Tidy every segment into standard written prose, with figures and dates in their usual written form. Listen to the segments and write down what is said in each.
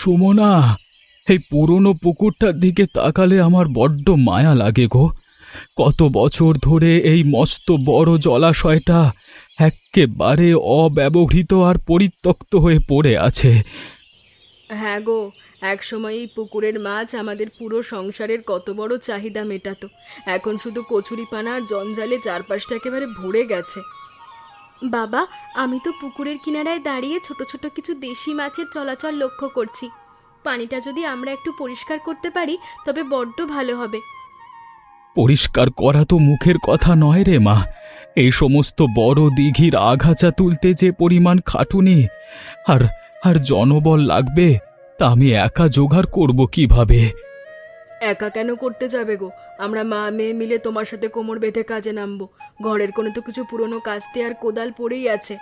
সুমনা, এই পুরনো পুকুরটার দিকে তাকালে আমার বড্ড মায়া লাগে গো। কত বছর ধরে এই মস্ত বড় জলাশয়টা এক্কেবারে অব্যবহৃত আর পরিত্যক্ত হয়ে পড়ে আছে। হ্যাঁ গো, একসময় এই পুকুরের মাছ আমাদের পুরো সংসারের কত বড় চাহিদা মেটাতো। এখন শুধু কচুরিপানা আর জঞ্জালে চারপাশটা একেবারে ভরে গেছে। বাবা, আমি তো পুকুরের কিনারায় দাঁড়িয়ে ছোট ছোট কিছু দেশি মাছের চলাচল লক্ষ্য করছি। পানিটা যদি আমরা একটু পরিষ্কার করতে পারি তবে বড্ড ভালো হবে। পরিষ্কার করা তো মুখের কথা নয় রে মা। এই সমস্ত বড় দিঘির আগাছা তুলতে যে পরিমাণ খাটুনি আর আর জনবল লাগবে, তা আমি একা জোগাড় করব কিভাবে? একা কেন করতে যাবে গো? আমরা মা মেয়ে মিলে তোমার সাথে কোমর বেঁধে কাজে নামবো। ঘরের কোনো তো কিছু পুরনো কাস্তে আর কোদাল পড়েই আছে।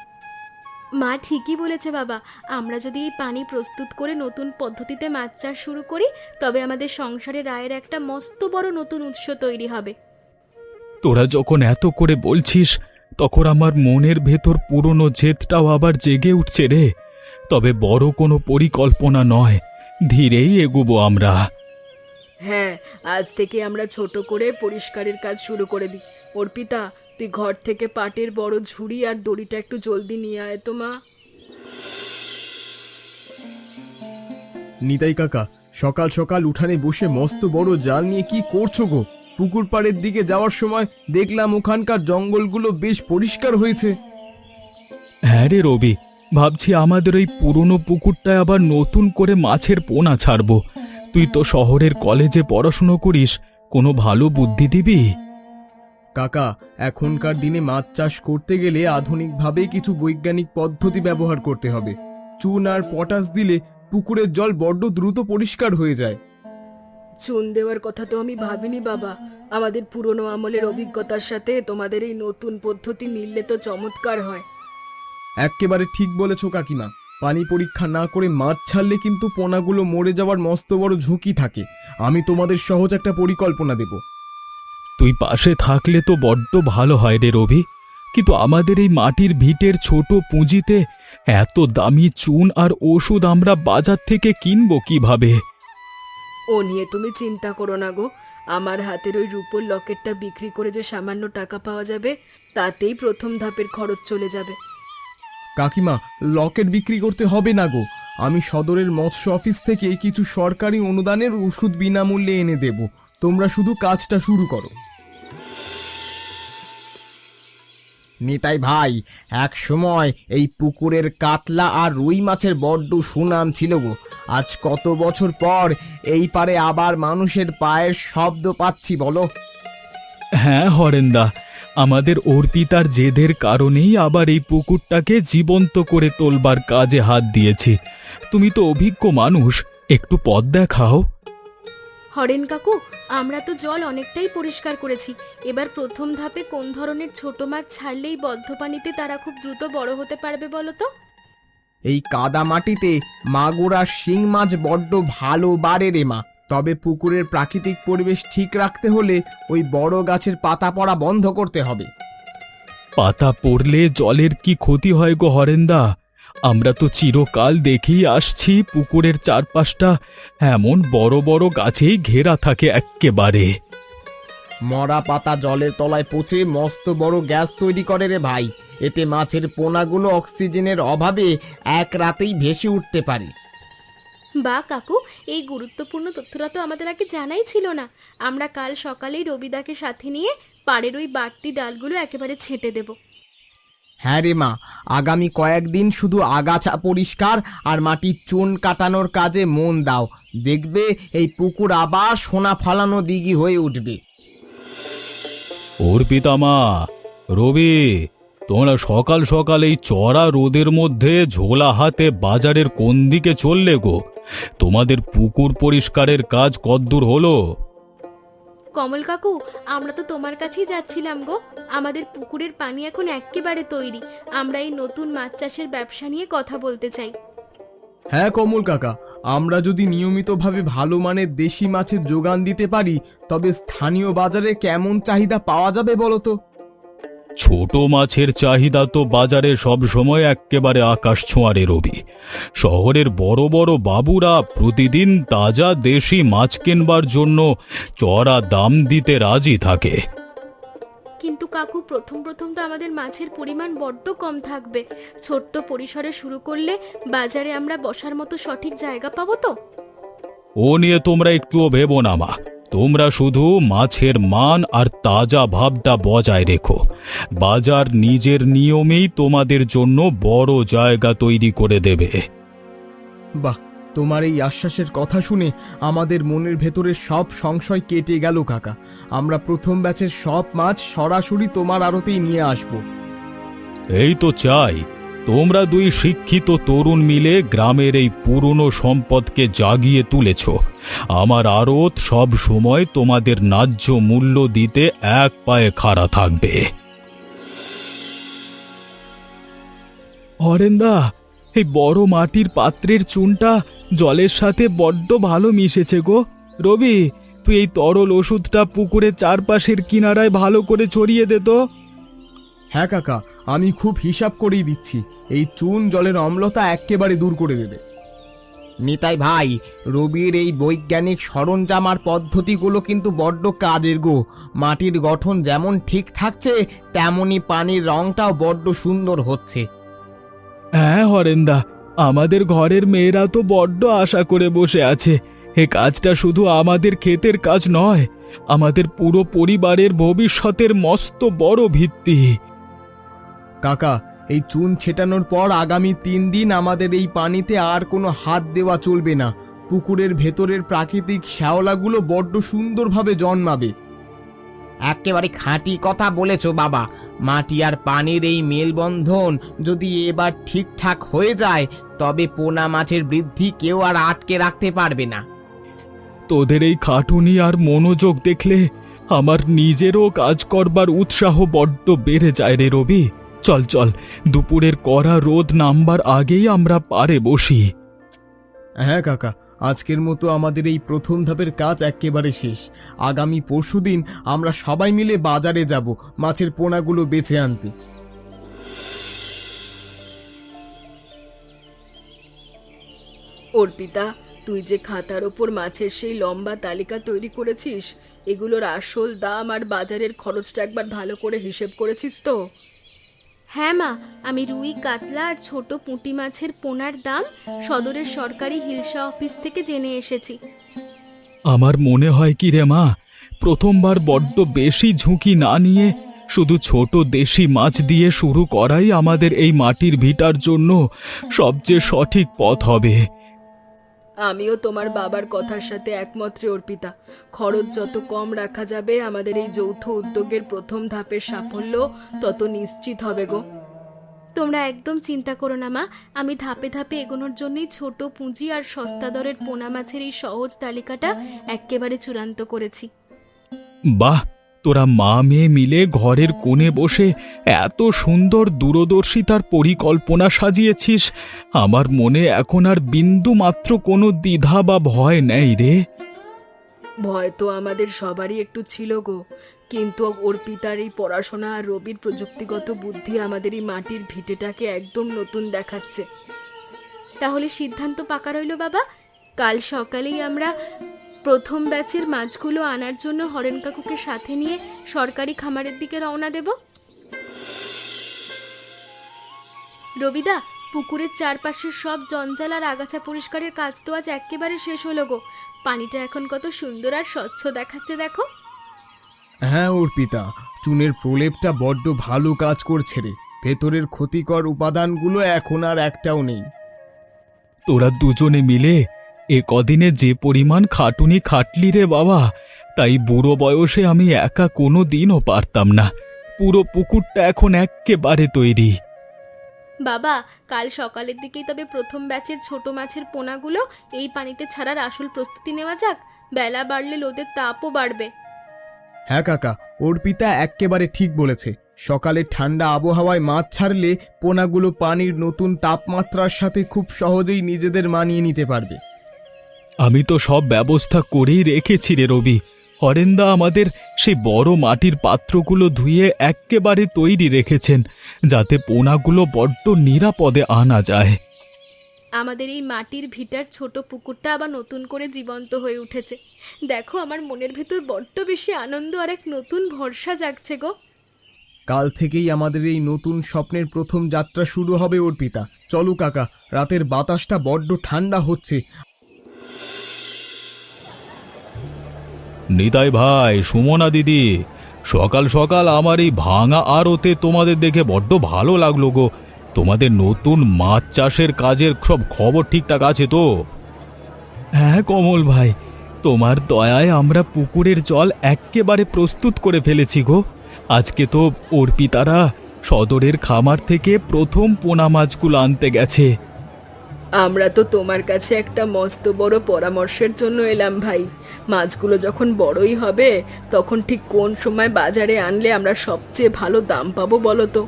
মা ঠিকই বলেছে বাবা, আমরা যদি এই পানি প্রস্তুত করে নতুন পদ্ধতিতে মাছ চাষ শুরু করি তবে আমাদের সংসারের আয়ের একটা মস্ত বড় নতুন উৎস তৈরি হবে। তোরা যখন এত করে বলছিস, তখন আমার মনের ভেতর পুরনো জেদটাও আবার জেগে উঠছে রে। তবে বড় কোনো পরিকল্পনা নয়, ধীরেই এগুবো আমরা। হ্যাঁ, আজ থেকে আমরা ছোট করে পরিষ্কারের কাজ শুরু করে দিই। অর্পিতা, তুই ঘর থেকে পাটের বড় ঝুড়ি আর দড়িটা একটু জলদি নিয়ে আয় তো মা। নিতাই কাকা, সকাল সকাল উঠানে বসে মস্ত বড় জাল নিয়ে কি করছো গো? পুকুর পাড়ের দিকে যাওয়ার সময় দেখলাম ওখানকার জঙ্গলগুলো বেশ পরিষ্কার হয়েছে। হ্যাঁ রে রবি, ভাবছি আমাদের ওই পুরনো পুকুরটায় আবার নতুন করে মাছের পোনা ছাড়বো। তুই তো শহরের কলেজে পড়াশুনো করিস, কোনো ভালো বুদ্ধি দিবি? কাকা, এখনকার দিনে মাছ চাষ করতে গেলে আধুনিকভাবে কিছু বৈজ্ঞানিক পদ্ধতি ব্যবহার করতে হবে। চুন আর পটাশ দিলে পুকুরের জল বড্ড দ্রুত পরিষ্কার হয়ে যায়। চুন দেওয়ার কথা তো আমি ভাবিনি বাবা। আমাদের পুরনো আমলের অভিজ্ঞতার সাথে তোমাদের এই নতুন পদ্ধতি মিললে তো চমৎকার হয়। এক্কেবারে ঠিক বলেছো কাকিমা। পানি পরীক্ষা না করে মাছ ছাড়লে কিন্তু পোনাগুলো মরে যাওয়ার মস্ত বড় ঝুঁকি থাকে। আমি তোমাদের সহজ একটা পরিকল্পনা দেব। তুই পাশে থাকলে তো বড্ড ভালো হয় রে রবি, কিন্তু আমাদের এই মাটির ভিটের ছোট পুঁজিতে এত দামি চুন আর ওষুধ আমরা বাজার থেকে কিনবো কিভাবে? ও নিয়ে তুমি চিন্তা করো না গো। আমার হাতের ওই রূপোর লকেটটা বিক্রি করে যে সামান্য টাকা পাওয়া যাবে, তাতেই প্রথম ধাপের খরচ চলে যাবে। কাকিমা, লকেট বিক্রি করতে হবে না গো। আমি সদরের মৎস্য অফিস থেকে কিছু সরকারি অনুদানের ওষুধ বিনামূল্যে এনে দেব। তোমরা শুধু কাজটা শুরু করো। নিতাই ভাই, এক সময় এই পুকুরের কাতলা আর রুই মাছের বড্ড সুনাম ছিল গো। আজ কত বছর পর এই পারে আবার মানুষের পায়ের শব্দ পাচ্ছি বলো। হ্যাঁ হরেন্দা, আমাদের অর্পিতার জেদের কারণেই আবার এই পুকুরটাকে জীবন্ত করে তোলবার কাজে হাত দিয়েছি। তুমি তো অভিজ্ঞ মানুষ, একটু পথ দেখাও। হরেন কাকু, আমরা তো জল অনেকটাই পরিষ্কার করেছি। এবার প্রথম ধাপে কোন ধরনের ছোট মাছ ছাড়লেই বদ্ধ পানিতে তারা খুব দ্রুত বড় হতে পারবে বলো তো? এই কাদা মাটিতে মাগুর আর শিং মাছ বড্ড ভালো বাড়ে রে মা। তবে পুকুরের প্রাকৃতিক পরিবেশ ঠিক রাখতে হলে ওই বড় গাছের পাতা পড়া বন্ধ করতে হবে। পাতা পড়লে জলের কি ক্ষতি হয় গো হরেন্দা? আমরা তো চিরকাল দেখেই আসছি পুকুরের চারপাশটা এমন বড় বড় গাছেই ঘেরা থাকে এক্কেবারে। মরা পাতা জলের তলায় পচে মস্ত বড় গ্যাস তৈরি করে রে ভাই। এতে মাছের পোনাগুলো অক্সিজেনের অভাবে এক রাতেই ভেসে উঠতে পারে। বা কাকু, এই গুরুত্বপূর্ণ তথ্যটা তো আমাদের আগে জানাই ছিল না। আমরা কাল সকালেই রবিদাকে সাথে নিয়ে পাড়ের ওই বাড়তি ডালগুলো একেবারে ছেঁটে দেব। হ্যাঁ রে মা, আগামী কয়েকদিন শুধু আগাছা পরিষ্কার আর মাটির চুন কাটানোর কাজে মন দাও। দেখবে এই পুকুর আবার সোনা ফালানো দিঘি হয়ে উঠবে। অর্পিতামা, রবি, তোমরা সকাল সকাল এই চড়া রোদের মধ্যে ঝোলা হাতে বাজারের কোন দিকে চললে গো? তোমাদের পুকুর পরিষ্কারের কাজ কদ্দূর হলো? কমল কাকু, আমরা তো তোমার কাছেই যাচ্ছিলাম গো। আমাদের পুকুরের পানি এখন একেবারে তৈরি। আমরা এই নতুন মাছ চাষের ব্যবসা নিয়ে কথা বলতে চাই। হ্যাঁ কমল কাকা, আমরা যদি নিয়মিতভাবে ভালো মানের দেশি মাছের যোগান দিতে পারি তবে স্থানীয় বাজারে কেমন চাহিদা পাওয়া যাবে বলো তো? ছোট মাছের চাহিদা তো বাজারে সব সময় এক্কেবারে আকাশ ছোঁয়ারে রবি। শহরের বড় বড় বাবুরা প্রতিদিন তাজা দেশি মাছ কিনবার জন্য চড়া দাম দিতে রাজি থাকে। কিন্তু কাকু, প্রথম প্রথম তো আমাদের মাছের পরিমাণ বড্ড কম থাকবে। ছোট্ট পরিসরে শুরু করলে বাজারে আমরা বসার মতো সঠিক জায়গা পাবো তো? ও নিয়ে তোমরা একটুও ভেবো না মা, তোমরা শুধু মাছের মান আর তাজা ভাবটা বজায় রেখো। বাজার নিজের নিয়মেই তোমাদের জন্য বড় জায়গা তৈরি করে দেবে। বাহ, তোমার এই আশ্বাসের কথা শুনে আমাদের মনের ভেতরের সব সংশয় কেটে গেল কাকা। আমরা প্রথম ব্যাচের সব মাছ সরাসরি তোমার আড়তেই নিয়ে আসব। এই তো চাই, তোমরা দুই শিক্ষিত তরুণ মিলে গ্রামের এই পুরনো সম্পদকে জাগিয়ে তুলেছ। আমার আড়ত সব সময় তোমাদের ন্যায্য মূল্য দিতে এক পায়ে খাড়া থাকবে। হরেন্দা, এই বড় মাটির পাত্রের চুনটা জলের সাথে বড্ড ভালো মিশেছে গো। রবি, তুই এই তরল ওষুধটা পুকুরের চারপাশের কিনারায় ভালো করে ছড়িয়ে দে তো। হ্যাঁ কাকা, আমি খুব হিসাব করেই দিচ্ছি। এই চুন জলের অম্লতা এক্কেবারে দূর করে দেবে। নিতাই ভাই, রবির এই বৈজ্ঞানিক সরঞ্জাম আর পদ্ধতিগুলো কিন্তু বড্ড কাজের গো। মাটির গঠন যেমন ঠিক থাকছে, তেমনি পানির রংটাও বড্ড সুন্দর হচ্ছে। হ্যাঁ হরেন্দা, আমাদের ঘরের মেয়েরা তো বড্ড আশা করে বসে আছে। এ কাজটা শুধু আমাদের ক্ষেতের কাজ নয়, আমাদের পুরো পরিবারের ভবিষ্যতের মস্ত বড় ভিত্তি। কাকা, এই চুন ছেটানোর পর আগামী 3 দিন আমাদের এই পানিতে আর কোনো হাত দেওয়া চলবে না। পুকুরের ভেতরের প্রাকৃতিক শ্যাওলাগুলো বড্ড সুন্দরভাবে জন্মাবে। একেবারে খাঁটি কথা বলেছো বাবা। মাটি আর পানির এই মেলবন্ধন যদি এবার ঠিকঠাক হয়ে যায়, তবে পোনা মাছের বৃদ্ধি কেউ আর আটকে রাখতে পারবে না। তোদের এই খাটুনি আর মনোযোগ দেখলে আমার নিজেরও কাজ করবার উৎসাহ বড্ড বেড়ে যায় রে রবি। চল চল, দুপুরের কড়া রোদ নামবার আগেই আমরা পারে বসি। হ্যাঁ কাকা, আজকের মতো আমাদের এই প্রথম ধাপের কাজ একেবারে শেষ। আগামী পরশুদিন আমরা সবাই মিলে বাজারে যাব মাছের পোনাগুলো বেছে আনতে। অর্পিতা, তুই যে খাতার ওপর মাছের সেই লম্বা তালিকা তৈরি করেছিস, এগুলোর আসল দাম আর বাজারের খরচটা একবার ভালো করে হিসেব করেছিস তো? হ্যাঁ মা, আমি রুই, কাতলা আর ছোট পুঁটি মাছের পোনার দাম সদরের সরকারি হিলসা অফিস থেকে জেনে এসেছি। আমার মনে হয় কি রে মা, প্রথমবার বড্ড বেশি ঝুঁকি না নিয়ে শুধু ছোট দেশি মাছ দিয়ে শুরু করাই আমাদের এই মাটির ভিটার জন্য সবচেয়ে সঠিক পথ হবে। আমিও তোমার বাবার কথার সাথে একমত রে অর্পিতা। খরচ যত কম রাখা যাবে, আমাদের এই যৌথ উদ্যোগের প্রথম ধাপের সাফল্য তত নিশ্চিত হবে গো। তোমরা একদম চিন্তা করো না মা, আমি ধাপে ধাপে এগোনোর জন্যই ছোট পুঁজি আর সস্তা দরের পোনা মাছের এই সহজ তালিকাটা একেবারে চূড়ান্ত করেছি। বাহ, তোরা মা মেয়ে মিলে ঘরের কোণে বসে এত সুন্দর দূরদর্শিতার পরিকল্পনা সাজিয়েছিস। আমার মনে এখন আর বিন্দু মাত্র কোনো দ্বিধা বা ভয় নেই রে। ভয় তো আমাদের সবারই একটু ছিল গো, কিন্তু অর্পিতার এই পড়াশোনা আর রবির প্রযুক্তিগত বুদ্ধি আমাদের এই মাটির ভিটেটাকে একদম নতুন দেখাচ্ছে। তাহলে সিদ্ধান্ত পাকা রইল বাবা, কাল সকালেই আমরা প্রথম ব্যাচের মাছগুলো আনার জন্য হরেন কাকুকে সাথে নিয়ে সরকারি খামারের দিকে রওনা দেব। রবিদা, পুকুরের চারপাশের সব জঞ্জাল আর আগাছা পরিষ্কারের কাজ তো আজ একেবারে শেষ হলো গো। পানিটা এখন কত সুন্দর আর স্বচ্ছ দেখাচ্ছে দেখো। হ্যাঁ অর্পিতা, চুনের প্রলেপটা বড্ড ভালো কাজ করছে রে। ভেতরের ক্ষতিকর উপাদানগুলো এখন আর একটাও নেই। তোরা দুজনে মিলে এ কদিনে যে পরিমাণ খাটুনি খাটলি রে বাবা, তাই বুড়ো বয়সে আমি একা কোনো দিনও পারতাম না। পুরো পুকুরটা এখন এক্কেবারে তৈরি। বাবা, কাল সকালের দিকেই তবে প্রথম ব্যাচের ছোট মাছের পোনাগুলো এই পানিতে ছাড়ার আসল প্রস্তুতি নেওয়া যাক। বেলা বাড়লে লোদের তাপও বাড়বে। হ্যাঁ কাকা, অর্পিতা এক্কেবারে ঠিক বলেছে। সকালে ঠান্ডা আবহাওয়ায় মাছ ছাড়লে পোনাগুলো পানির নতুন তাপমাত্রার সাথে খুব সহজেই নিজেদের মানিয়ে নিতে পারবে। আমি তো সব ব্যবস্থা করেই রেখেছি রে রবি। হরেন্দা আমাদের সেই বড় মাটির পাত্রগুলো ধুয়ে এক্কেবারে তৈরি রেখেছেন, যাতে পোনাগুলো বড্ড নিরাপদে আনা যায়। আমাদের এই মাটির ভিটার ছোট পুকুরটা আবার নতুন করে জীবন্ত হয়ে উঠেছে। দেখো, আমার মনের ভেতর বড্ড বেশি আনন্দ আর এক নতুন ভরসা জাগছে গো। কাল থেকেই আমাদের এই নতুন স্বপ্নের প্রথম যাত্রা শুরু হবে অর্পিতা। চলো কাকা, রাতের বাতাসটা বড্ড ঠান্ডা হচ্ছে। নিতাই ভাই, সুমনা দিদি, সকাল সকাল আমার এই ভাঙা আড়তে তোমাদের দেখে বড্ড ভালো লাগলো গো। তোমাদের নতুন মাছ চাষের কাজের সব খবর ঠিকঠাক আছে তো? হ্যাঁ কমল ভাই, তোমার দয়ায় আমরা পুকুরের জল এক্কেবারে প্রস্তুত করে ফেলেছি গো। আজকে তো অর্পিতারা সদরের খামার থেকে প্রথম পোনা মাছগুলো আনতে গেছে। আমরা তো তোমার কাছে একটা মস্ত বড় পরামর্শের জন্য এলাম ভাই। মাছগুলো যখন বড়ই হবে, তখন ঠিক কোন সময় বাজারে আনলে আমরা সবচেয়ে ভালো দাম পাবো বলো তো?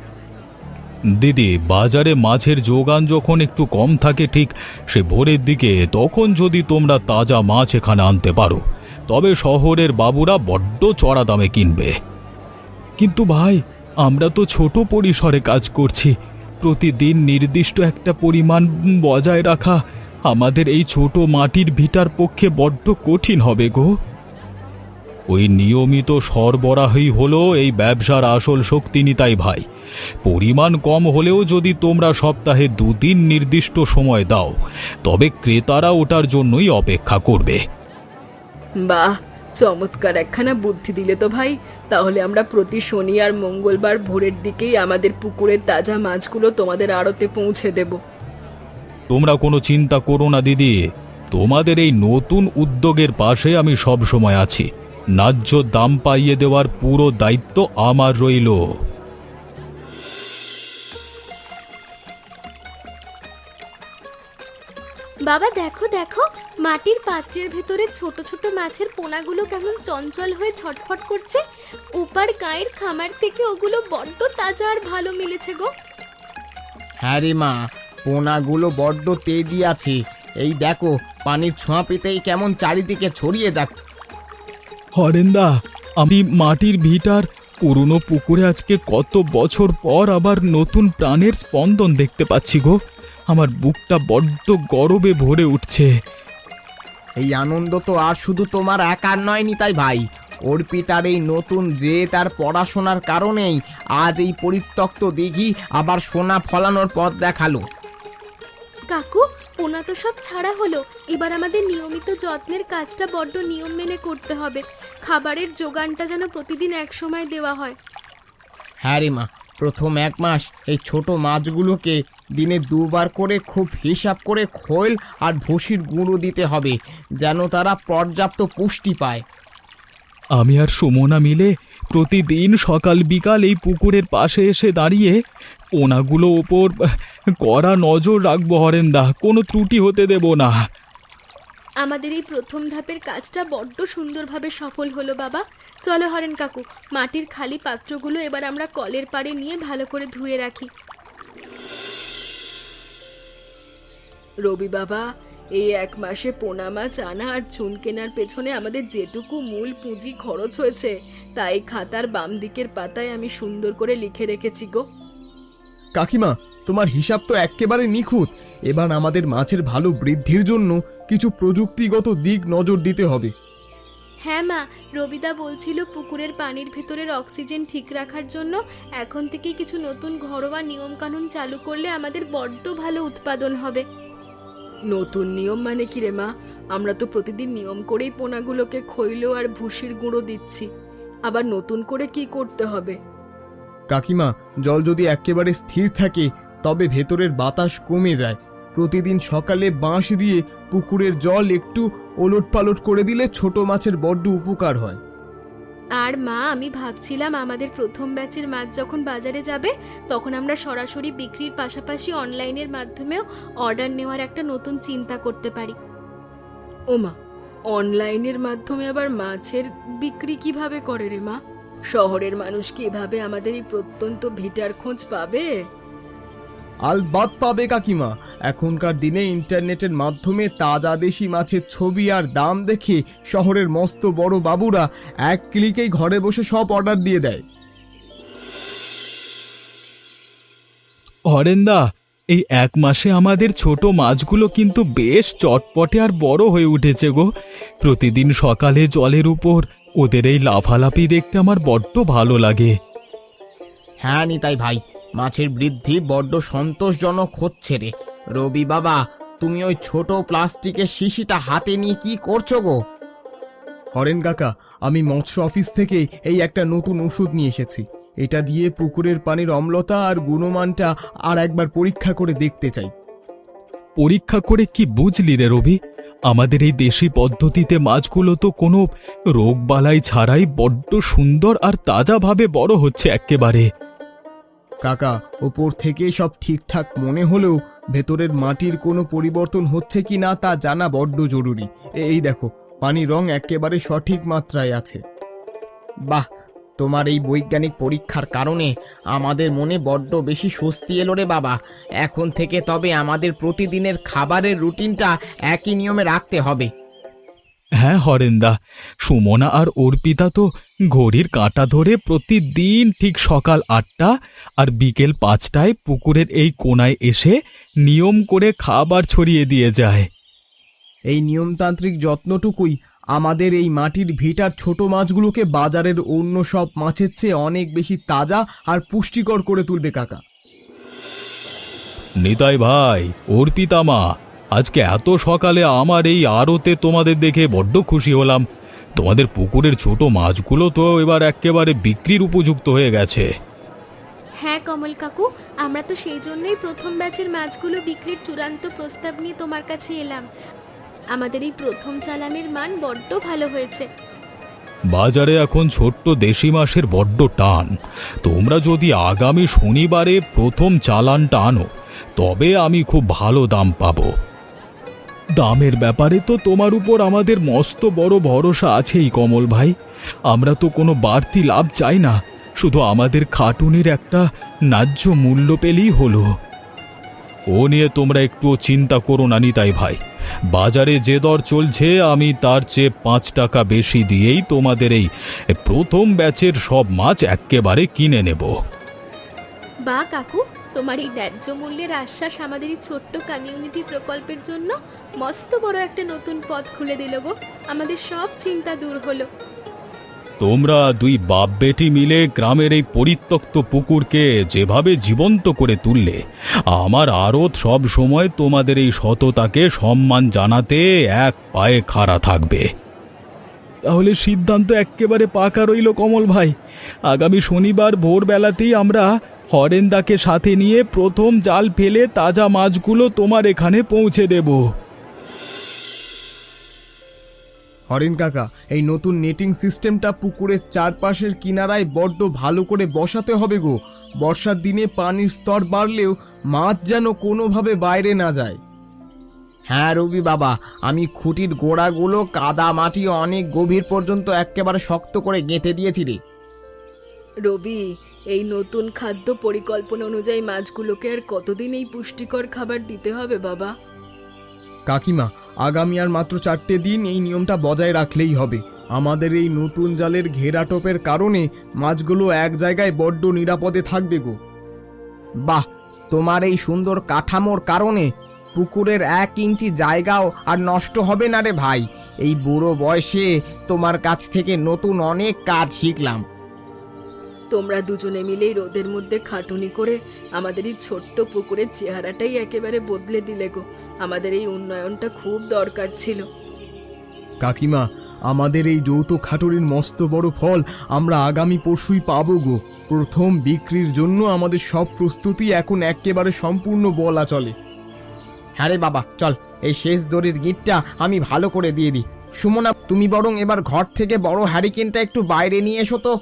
দিদি, বাজারে মাছের যোগান যখন একটু কম থাকে ঠিক সে ভোরের দিকে, তখন যদি তোমরা তাজা মাছ এখানে আনতে পারো, তবে শহরের বাবুরা বড্ড চড়া দামে কিনবে। কিন্তু ভাই, আমরা তো ছোট পরিসরে কাজ করছি। প্রতিদিন নির্দিষ্ট একটা পরিমাণ বজায় রাখা আমাদের এই ছোট মাটির ভিটার পক্ষে বড্ড কঠিন হবে গো। ওই নিয়মিত সরবরাহই হলো এই ব্যবসার আসল শক্তি নিতাই ভাই। পরিমাণ কম হলেও যদি তোমরা সপ্তাহে 2 দিন নির্দিষ্ট সময় দাও, তবে ক্রেতারা ওটার জন্যই অপেক্ষা করবে। বাহ, চমৎকার একখানা বুদ্ধি দিলে তো ভাই। তাহলে আমরা প্রতি শনি আর মঙ্গলবার ভোরের দিকেই আমাদের পুকুরের তাজা মাছগুলো তোমাদের আড়তে পৌঁছে দেব। তোমরা কোনো চিন্তা করো না দিদি, তোমাদের এই নতুন উদ্যোগের পাশে আমি সব সময় আছি। ন্যায্য দাম পাইয়ে দেওয়ার পুরো দায়িত্ব আমার রইল। বাবা দেখো দেখো, মাটির পাত্রের ভেতরে ছোট ছোট মাছের পোনাগুলো কেমন চঞ্চল হয়ে ছটফট করছে। ওপার গায়ের খামার থেকে ওগুলো বড্ড তাজা আর ভালো মিলেছে গো। হ্যাঁ রে মা, পোনাগুলো বড্ড তেজি আছে। এই দেখো, পানির ছোঁয়া পেতেই কেমন চারিদিকে ছড়িয়ে যাচ্ছে। হরেন্দা, আমি মাটির ভিটার পুরনো পুকুরে আজকে কত বছর পর আবার নতুন প্রাণের স্পন্দন দেখতে পাচ্ছি গো। আমার বুকটা বড্ড গর্বে ভরে উঠছে। এই আনন্দ তো আর শুধু তোমার একার নয় নিতাই ভাই। অর্পিতার এই নতুন যে তার পড়াশোনার কারণেই আজ এই পরিত্যক্ত দিঘি আবার সোনা ফলানোর পথ দেখালো। কাকু, পোনা তো সব ছাড়া হলো। এবার আমাদের নিয়মিত যত্নের কাজটা বড্ড নিয়ম মেনে করতে হবে। খাবারের যোগানটা যেন প্রতিদিন এক সময় দেওয়া হয়। হ্যাঁ রে মা, প্রথম 1 মাস এই ছোট মাছগুলোকে দিনে 2 বার করে খুব হিসাব করে খোল আর ভুসির গুঁড়ো দিতে হবে, যেন তারা পর্যাপ্ত পুষ্টি পায়। আমি আর সুমনা মিলে প্রতিদিন সকাল বিকাল এই পুকুরের পাশে এসে দাঁড়িয়ে পোনাগুলো ওপর কড়া নজর রাখবো হরেন্দা, কোনো ত্রুটি হতে দেব না। আমাদের এই প্রথম ধাপের কাজটা বড্ড সুন্দরভাবে সফল হলো বাবা। চলো হরেন কাকু, মাটির খালি পাত্রগুলো এবার আমরা কলের পাড়ে নিয়ে ভালো করে ধুয়ে রাখি। রবি বাবা, এই 1 মাসে পোনা মাছ আনা আর চুন কেনার পেছনে আমাদের যেটুকু মূল পুঁজি খরচ হয়েছে, তাই খাতার বাম দিকের পাতায় আমি সুন্দর করে লিখে রেখেছি গো। কাকিমা, তোমার হিসাব তো এক্কেবারে নিখুঁত। এবার আমাদের মাছের ভালো বৃদ্ধির জন্য কিছু প্রযুক্তিগত দিক নজর দিতে হবে। হ্যাঁ মা, রবিদা বলছিল পুকুরের পানির ভেতরের অক্সিজেন ঠিক রাখার জন্য এখন থেকে কিছু নতুন ঘরোয়া নিয়মকানুন চালু করলে আমাদের বড্ড ভালো উৎপাদন হবে। নতুন নিয়ম মানে কি রে মা? আমরা তো প্রতিদিন নিয়ম করেই পোনাগুলোকে খৈল আর ভুসির গুঁড়ো দিচ্ছি, আবার নতুন করে কি করতে হবে? কাকিমা, জল যদি একেবারে স্থির থাকে তবে ভেতরের বাতাস কমে যায়। প্রতিদিন সকালে বাঁশ দিয়ে পুকুরের জল একটু ওলটপালট করে দিলে ছোট মাছের বড্ড উপকার হয়। আর মা, আমি ভাবছিলাম আমাদের প্রথম ব্যাচের মাছ যখন বাজারে যাবে, তখন আমরা সরাসরি বিক্রির পাশাপাশি অনলাইনের মাধ্যমেও অর্ডার নেওয়ার একটা নতুন চিন্তা করতে পারি। ওমা, অনলাইনের মাধ্যমে আবার মাছের বিক্রি কিভাবে করে রে মা? শহরের মানুষ কি এভাবে আমাদের এই প্রত্যন্ত ভিটার খোঁজ পাবে? আলবাত পাবে কাকিমা। এখনকার দিনে ইন্টারনেটের মাধ্যমে তাজা দেশি মাছের ছবি আর দাম দেখে শহরের মস্ত বড় বাবুরা এক ক্লিকেই ঘরে বসে সব অর্ডার দিয়ে দেয়। হরেন্দা, এই 1 মাসে আমাদের ছোট মাছগুলো কিন্তু বেশ চটপটে আর বড় হয়ে উঠেছে গো। প্রতিদিন সকালে জলের উপর ওদের এই লাফালাফি দেখতে আমার বড্ড ভালো লাগে। হ্যাঁ নিতাই ভাই, মাছের বৃদ্ধি বড্ড সন্তোষজনক হচ্ছে রে। রবি বাবা, তুমি ওই ছোট প্লাস্টিকের শিশিটা হাতে নিয়ে কি করছো গো? হরেন কাকা, আমি মৎস্য অফিস থেকে এই একটা নতুন ওষুধ নিয়ে এসেছি। এটা দিয়ে পুকুরের পানির অম্লতা আর গুণমানটা আর একবার পরীক্ষা করে দেখতে চাই। পরীক্ষা করে কি বুঝলি রে রবি? আমাদের এই দেশি পদ্ধতিতে মাছগুলো তো কোনো রোগবালাই ছাড়াই বড্ড সুন্দর আর তাজাভাবে বড় হচ্ছে এক্কেবারে। কাকা, ওপর থেকে সব ঠিকঠাক মনে হলেও ভেতরের মাটির কোনো পরিবর্তন হচ্ছে কি না তা জানা বড্ড জরুরি। এই দেখো, পানির রং একেবারে সঠিক মাত্রায় আছে। বাহ, তোমার এই বৈজ্ঞানিক পরীক্ষার কারণে আমাদের মনে বড্ড বেশি স্বস্তি এলো রে বাবা। এখন থেকে তবে আমাদের প্রতিদিনের খাবারের রুটিনটা একই নিয়মে রাখতে হবে। হ্যাঁ হরেন্দা, সুমনা আর অর্পিতা তো ঘড়ির কাঁটা ধরে প্রতিদিন ঠিক সকাল 8টা আর বিকেল 5টায় পুকুরের এই কোণায় এসে নিয়ম করে খাবার ছড়িয়ে দিয়ে যায়। এই নিয়মতান্ত্রিক যত্নটুকুই আমাদের এই মাটির ভিটার ছোট মাছগুলোকে বাজারের অন্য সব মাছের চেয়ে অনেক বেশি তাজা আর পুষ্টিকর করে তুলবে কাকা। নিতাই ভাই, অর্পিতা মা, আজকে এত সকালে আমার এই আড়তে তোমাদের দেখে বড্ড খুশি হলাম। তোমাদের পুকুরের ছোট মাছগুলো তো এবার একেবারে বিক্রির উপযুক্ত হয়ে গেছে। হ্যাঁ কমল কাকু, আমরা তো সেই জন্যই প্রথম ব্যাচের মাছগুলো বিক্রির চূড়ান্ত প্রস্তাব নিয়ে তোমার কাছে এলাম। আমাদের এই প্রথম চালানের মান বড্ড ভালো হয়েছে। বাজারে এখন ছোট্ট দেশি মাছের বড্ড টান। তোমরা যদি আগামী শনিবারে প্রথম চালানটা আনো তবে আমি খুব ভালো দাম পাবো। দামের ব্যাপারে তো তোমার উপর আমাদের মস্ত বড় ভরসা আছেই কমল ভাই। আমরা তো কোনো বাড়তি লাভ চাই না, শুধু আমাদের খাটুনির একটা ন্যায্য মূল্য পেলেই হলো। ও নিয়ে তোমরা একটুও চিন্তা করো না নিতাই ভাই। বাজারে যে দর চলছে আমি তার চেয়ে 5 টাকা বেশি দিয়েই তোমাদের এই প্রথম ব্যাচের সব মাছ এক্কেবারে কিনে নেব। বা কাকু, তোমার এই ন্যায্য মূল্যের আশ্বাস আমাদের এই ছোট্ট কমিউনিটি প্রকল্পের জন্য মস্ত বড় একটা নতুন পথ খুলে দিল গো। আমাদের সব চিন্তা দূর হলো। তোমরা 2 বাপ বেটি মিলে গ্রামের এই পরিত্যক্ত পুকুরকে যেভাবে জীবন্ত করে তুললে, আমার আড়ত সব সময় তোমাদের এই সততাকে সম্মান জানাতে এক পায়ে খাড়া থাকবে। তাহলে সিদ্ধান্ত একেবারে পাকা রইল কমল ভাই। আগামী শনিবার ভোরবেলাতেই আমরা হরেন্দাকে সাথে নিয়ে প্রথম জাল ফেলে তাজা মাছগুলো তোমার এখানে পৌঁছে দেব। হরেন কাকা, এই নতুন নেটিং সিস্টেমটা পুকুরের চারপাশের কিনারায় বড্ড ভালো করে বসাতে হবে গো। বর্ষার দিনে পানির স্তর বাড়লেও মাছ যেন কোনোভাবে বাইরে না যায়। হ্যাঁ রবি বাবা, আমি খুঁটির গোড়াগুলো কাদা মাটি অনেক গভীর পর্যন্ত একেবারে শক্ত করে গেঁথে দিয়েছি রে। রবি, এই নতুন খাদ্য পরিকল্পনা অনুযায়ী মাছগুলোকে আর কতদিন এই পুষ্টিকর খাবার দিতে হবে বাবা? কাকিমা, আগামী আর মাত্র 4টে দিন এই নিয়মটা বজায় রাখলেই হবে। আমাদের এই নতুন জালের ঘেরাটোপের কারণে মাছগুলো এক জায়গায় বড্ড নিরাপদে থাকবে গো। বাহ, তোমার এই সুন্দর কাঠামোর কারণে পুকুরের 1 ইঞ্চি জায়গাও আর নষ্ট হবে না রে ভাই। এই বুড়ো বয়সে তোমার কাছ থেকে নতুন অনেক কাজ শিখলাম। তোমরা দুজনে মিলেই রোদের মধ্যে খাটুনি করে আমাদের এই ছোট্ট পুকুরের চেহারাটাই একেবারে বদলে দিলে গো। আমাদের এই উন্নয়নটা খুব দরকার ছিল। কাকিমা, আমাদের এই যৌথ খাটুরির মস্ত বড় ফল আমরা আগামী পরশুই পাবো গো। প্রথম বিক্রির জন্য আমাদের সব প্রস্তুতি এখন একেবারে সম্পূর্ণ বলা চলে। হ্যাঁ রে বাবা, চল এই শেষ দড়ির গিঁটটা আমি ভালো করে দিয়ে দিই। সুমনা, তুমি বরং এবার ঘর থেকে বড় হ্যারিকেনটা একটু বাইরে নিয়ে এসো তো।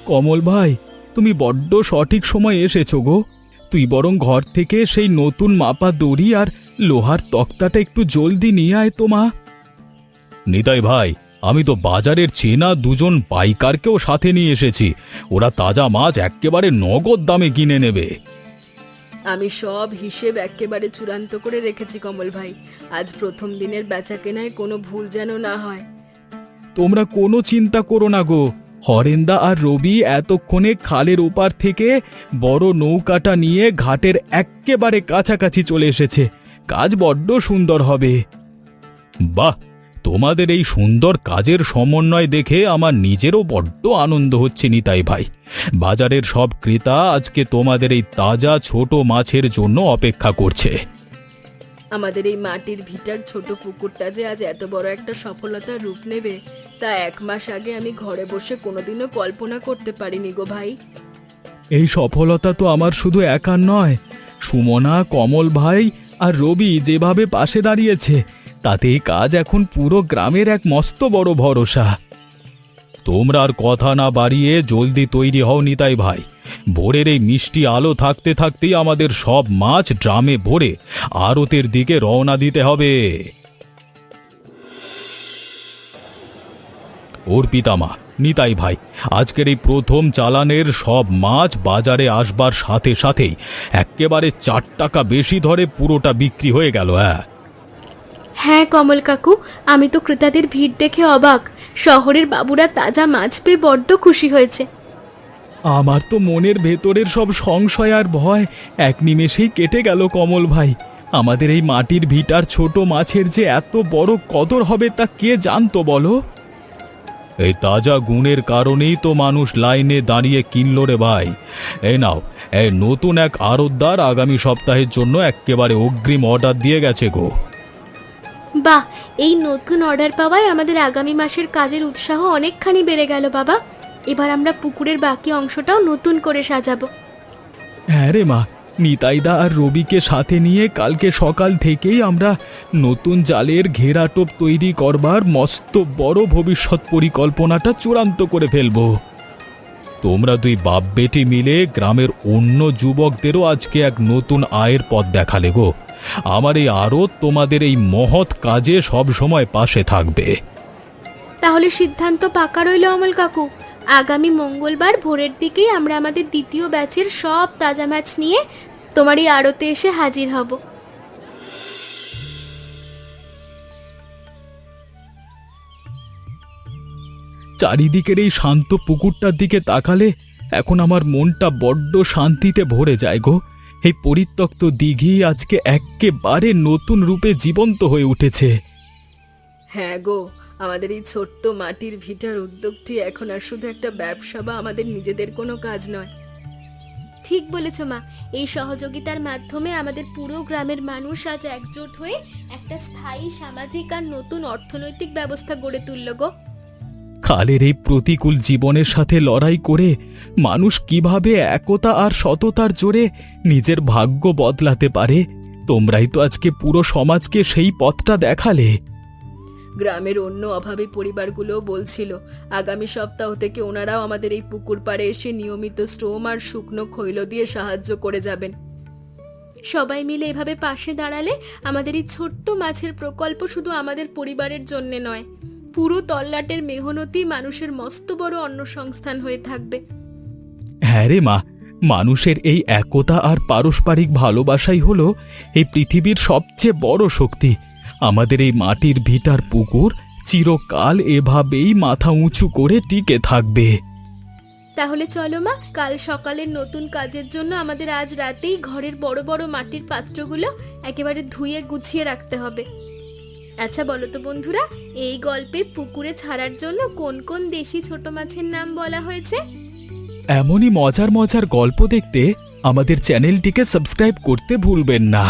কমল ভাই, তুমি বড্ড সঠিক সময় এসেছো গো। তুই বরং ঘর থেকে সেই নতুন মাপা দড়ি আর লোহার তক্তাটা একটু জলদি নিয়ে আয় তো মা। নিতাই ভাই, আমি তো বাজারের চেনা দুজন পাইকারকেও সাথে নিয়ে এসেছি। ওরা তাজা মাছ এক্কেবারে নগদ দামে কিনে নেবে। আমি সব হিসেব একেবারে চূড়ান্ত করে রেখেছি কমল ভাই। আজ প্রথম দিনের বেচা কেনায় কোনো ভুল যেন না হয়। তোমরা কোনো চিন্তা করো না গো। হরেন্দা আর রবি এতক্ষণে খালের ওপার থেকে বড় নৌকাটা নিয়ে ঘাটের এক্কেবারে কাছাকাছি চলে এসেছে। কাজ বড্ড সুন্দর হবে। বাহ, তোমাদের এই সুন্দর কাজের সমন্বয় দেখে আমার নিজেরও বড্ড আনন্দ হচ্ছে নিতাই ভাই। বাজারের সব ক্রেতা আজকে তোমাদের এই তাজা ছোট মাছের জন্য অপেক্ষা করছে। আমাদের এই মাটির ভিটার ছোট পুকুরটা যে আজ এত বড় একটা সফলতার রূপ নেবে, তা 1 মাস আগে আমি ঘরে বসে কোনোদিনও কল্পনা করতে পারিনি গো ভাই। এই সফলতা তো আমার শুধু একার নয়, সুমনা, কমল ভাই আর রবি যেভাবে পাশে দাঁড়িয়েছে, তাতে এই কাজ এখন পুরো গ্রামের এক মস্ত বড় ভরসা। তোমরা আর কথা না বাড়িয়ে জলদি তৈরি হও নিতাই ভাই। ভোরের এই মিষ্টি আলো থাকতে থাকতেই আমাদের সব মাছ ড্রামে ভরে আড়তের দিকে রওনা দিতে হবে। অর্পিতামা, নিতাই ভাই, আজকের এই প্রথম চালানের সব মাছ বাজারে আসবার সাথে সাথেই এক্কেবারে 4 টাকা বেশি ধরে পুরোটা বিক্রি হয়ে গেল। হ্যাঁ কমল কাকু, আমি তো ক্রেতাদের ভিড় দেখে অবাক। শহরের বাবুরা তাজা মাছ পেয়ে বড্ড খুশি হয়েছে। আমার তো মনের ভেতরের সব সংশয় আর ভয় এক নিমেষেই কেটে গেল কমল ভাই। আমাদের এই মাটির ভিটার ছোট মাছের যে এত বড় কদর হবে তা কে জানতো বলো? এই তাজা গুণের কারণেই তো মানুষ লাইনে দাঁড়িয়ে কিনল রে ভাই। এই নাও, এই নতুন এক আড়তদার আগামী সপ্তাহের জন্য একেবারে অগ্রিম অর্ডার দিয়ে গেছে গো। বাহ, এই নতুন অর্ডার পাওয়ায় আমাদের আগামী মাসের কাজের উৎসাহ অনেকখানি বেড়ে গেল বাবা। এবার আমরা পুকুরের বাকি অংশটাও নতুন করে সাজাবো। হ্যাঁ রে মা, নিতাইদা আর রবিকে সাথে নিয়ে কালকে সকাল থেকেই আমরা নতুন জালের ঘেরাটোপ তৈরি করবার মস্ত বড় ভবিষ্যৎ পরিকল্পনাটা চূড়ান্ত করে ফেলবো। তোমরা 2 বাপ বেটি মিলে গ্রামের অন্য যুবকদেরও আজকে এক নতুন আয়ের পথ দেখালে গো। আমার এই আড়ত তোমাদের এই মহৎ কাজে সব সময় পাশে থাকবে। তাহলে সিদ্ধান্ত পাকা রইল অমল কাকু। আগামী মঙ্গলবার ভোরের দিকেই আমরা আমাদের দ্বিতীয় ব্যাচের সব তাজা মাছ নিয়ে তোমার এই আড়তে এসে হাজির হব। চারিদিকের এই শান্ত পুকুরটার দিকে তাকালে এখন আমার মনটা বড্ড শান্তিতে ভরে যায় গো। এই পরিত্যক্ত দিঘি আজকে একেবারে নতুন রূপে জীবন্ত হয়ে উঠেছে। হ্যাঁ গো, আমাদের এই ছোট্ট মাটির ভিটার উদ্যোগটি এখন আর শুধু একটা ব্যবসা বা আমাদের নিজেদের কোনো কাজ নয়। ঠিক বলেছ মা, এই সহযোগিতার মাধ্যমে আমাদের পুরো গ্রামের মানুষ আজ একজোট হয়ে একটা স্থায়ী সামাজিক আর নতুন অর্থনৈতিক ব্যবস্থা গড়ে তুলল গো। কালের এই প্রতিকূল জীবনের সাথে লড়াই করে মানুষ কিভাবে একতা আর সততার জোরে নিজের ভাগ্য বদলাতে পারে, তোমরাই তো আজকে পুরো সমাজকে সেই পথটা দেখালে। গ্রামের অন্য অভাবী পরিবারগুলো বলছিল আগামী সপ্তাহ থেকে ওনারাও আমাদের এই পুকুর পাড়ে এসে নিয়মিত শ্রম আর শুকনো খৈল দিয়ে সাহায্য করে যাবেন। সবাই মিলে এভাবে পাশে দাঁড়ালে আমাদের এই ছোট্ট মাছের প্রকল্প শুধু আমাদের পরিবারের জন্য নয়, পুরো তল্লাটের মেহনতি মানুষের মস্ত বড় অন্নসংস্থান হয়ে থাকবে। হ্যাঁ রে মা, মানুষের এই একতা আর পারস্পরিক ভালোবাসাই হলো এই পৃথিবীর সবচেয়ে বড় শক্তি। আমাদের এই মাটির ভিটার পুকুর চিরকাল এভাবেই মাথা উঁচু করে টিকে থাকবে। তাহলে চলো মা, কাল সকালের নতুন কাজের জন্য আমাদের আজ রাতেই ঘরের বড় বড় মাটির পাত্রগুলো একেবারে ধুয়ে গুছিয়ে রাখতে হবে। আচ্ছা বলো তো বন্ধুরা, এই গল্পে পুকুরে ছাড়ার জন্য কোন কোন দেশি ছোট মাছের নাম বলা হয়েছে? এমনই মজার মজার গল্প দেখতে আমাদের চ্যানেলটিকে সাবস্ক্রাইব করতে ভুলবেন না।